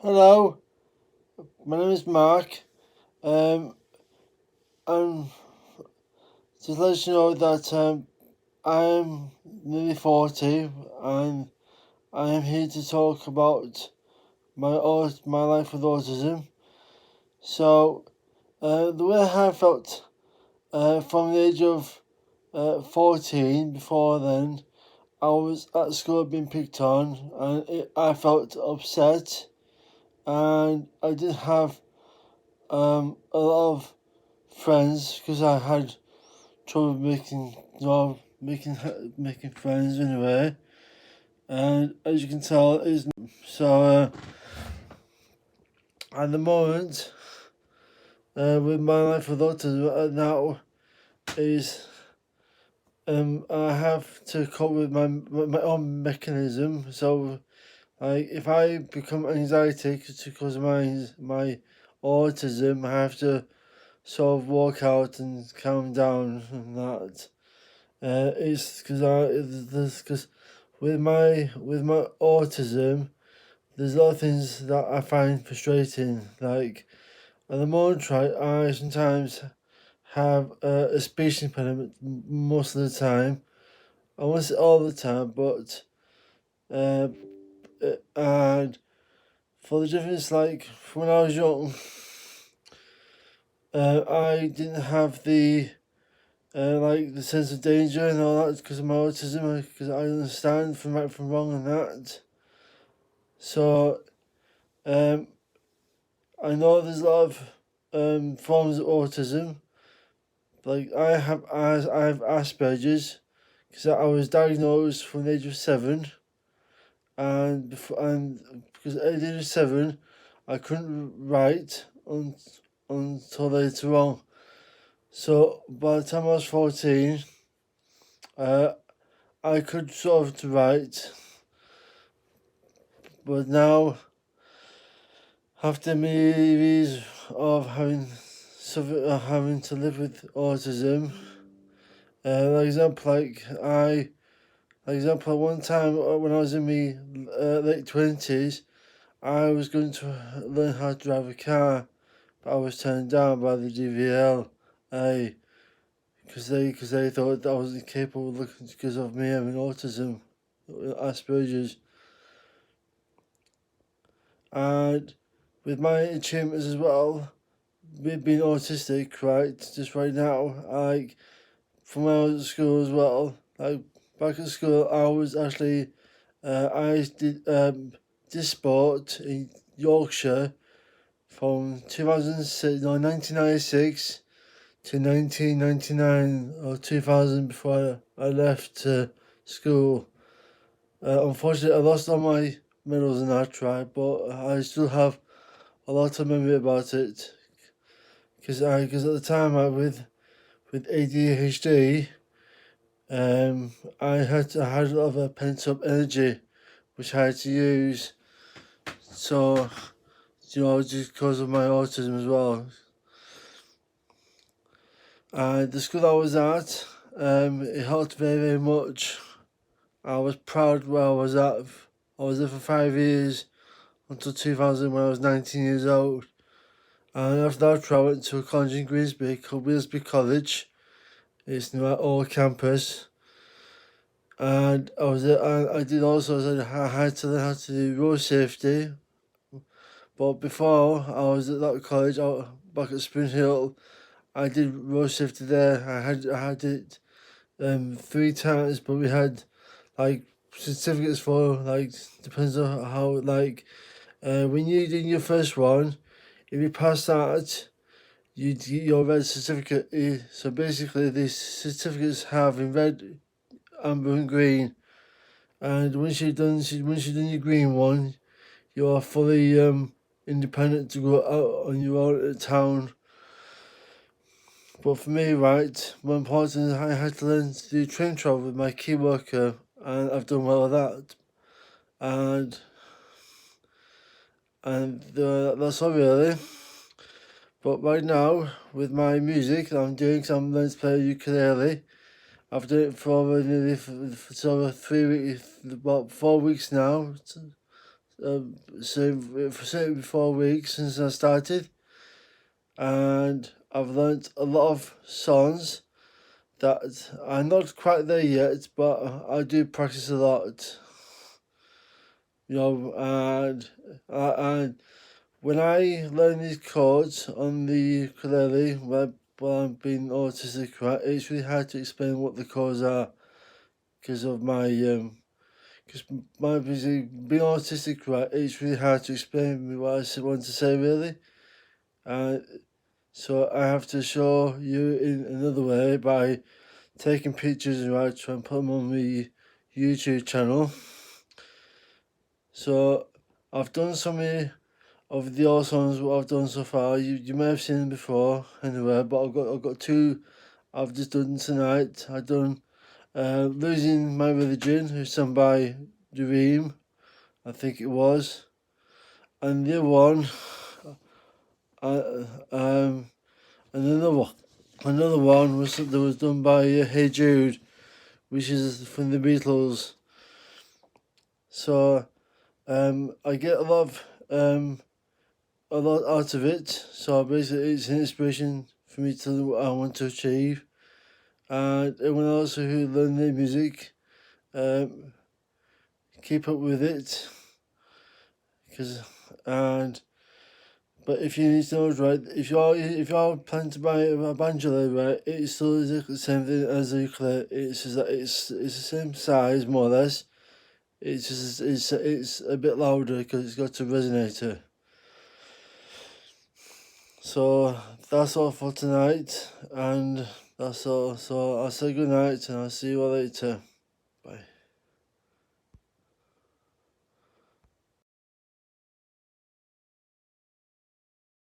Hello, my name is Mark. I'm just let you know that I'm nearly 40 and I am here to talk about my life with autism. So, the way I felt from the age of 14, before then, I was at school being picked on and I felt upset and I didn't have a lot of friends because I had trouble making friends anyway, and as you can tell, is so. At the moment, with my life with autism now is I have to cope with my own mechanism. So, like if I become anxiety because of my autism, I have to sort of walk out and calm down and that. It's because with my autism, there's a lot of things that I find frustrating. Like at the moment, right, I sometimes have a speech impediment most of the time. I won't say all the time, but uh, and for the difference, like when I was young, I didn't have like the sense of danger and all that because of my autism, because I understand from right from wrong and that. So, I know there's a lot of forms of autism. Like I have Asperger's because I was diagnosed from the age of 7, and because at the age of 7, I couldn't write until later on. So by the time I was 14, uh, I could sort of to write, but now after many years of having to live with autism, one time when I was in my late 20s, I was going to learn how to drive a car, but I was turned down by the DVLA because they thought that I was incapable because of me having autism, Asperger's. And with my achievements as well, with being autistic, right, just right now, like from when I was at school as well, like back at school, I was actually, I did sport in Yorkshire from 2006, no, 1996 to 1999 or 2000 before I left school. Unfortunately, I lost all my medals in that, right, but I still have a lot of memory about it because at the time with ADHD, I had a lot of pent up energy which I had to use. So just because of my autism as well. The school I was at, it helped very very much. I was proud where I was at. I was there for 5 years until 2000 when I was 19 years old. And after that, I went to a college in Grimsby called Grimsby College. It's near our old campus. And I was there, and I did also, I had to learn how to do road safety. But before I was at that college out back at Spring Hill, I did road safety there. I had it 3 times, but we had like certificates for like depends on how like when you did your first one, if you pass that, you get your red certificate. So basically, these certificates have in red, amber, and green. And once you've done your green one, you are fully independent to go out on your own at town. But for me, right, more important, I had to learn to do train travel with my key worker, and I've done well with that. And that's all really. But right now, with my music that I'm doing, because I'm learning to play ukulele, I've done it for over nearly for over 3 weeks, about 4 weeks now. for certainly 4 weeks since I started, and I've learnt a lot of songs that I'm not quite there yet, but I do practice a lot. And when I learn these chords on the ukulele, while I'm being autistic, right, it's really hard to explain what the chords are because of my being autistic, right, it's really hard to explain what I want to say, really. So I have to show you in another way by taking pictures, right, try and put them on the YouTube channel. So I've done some of the old songs what I've done so far. You may have seen them before anyway, but I've got two I've just done tonight. I've done Losing My Religion, who's sung by Dream, I think it was. And the other one, another one was done by Hey Jude, which is from the Beatles. So I get a lot out of it. So basically, it's an inspiration for me to what I want to achieve. And everyone else who learn their music, keep up with it. But if you need to know, right, if you're planning to buy a banjo, right, it's still exactly the same thing as a ukulele. It's the same size more or less. It's a bit louder because it's got a resonator. So that's all for tonight, and that's all. So I'll say good night, and I'll see you all later. Bye.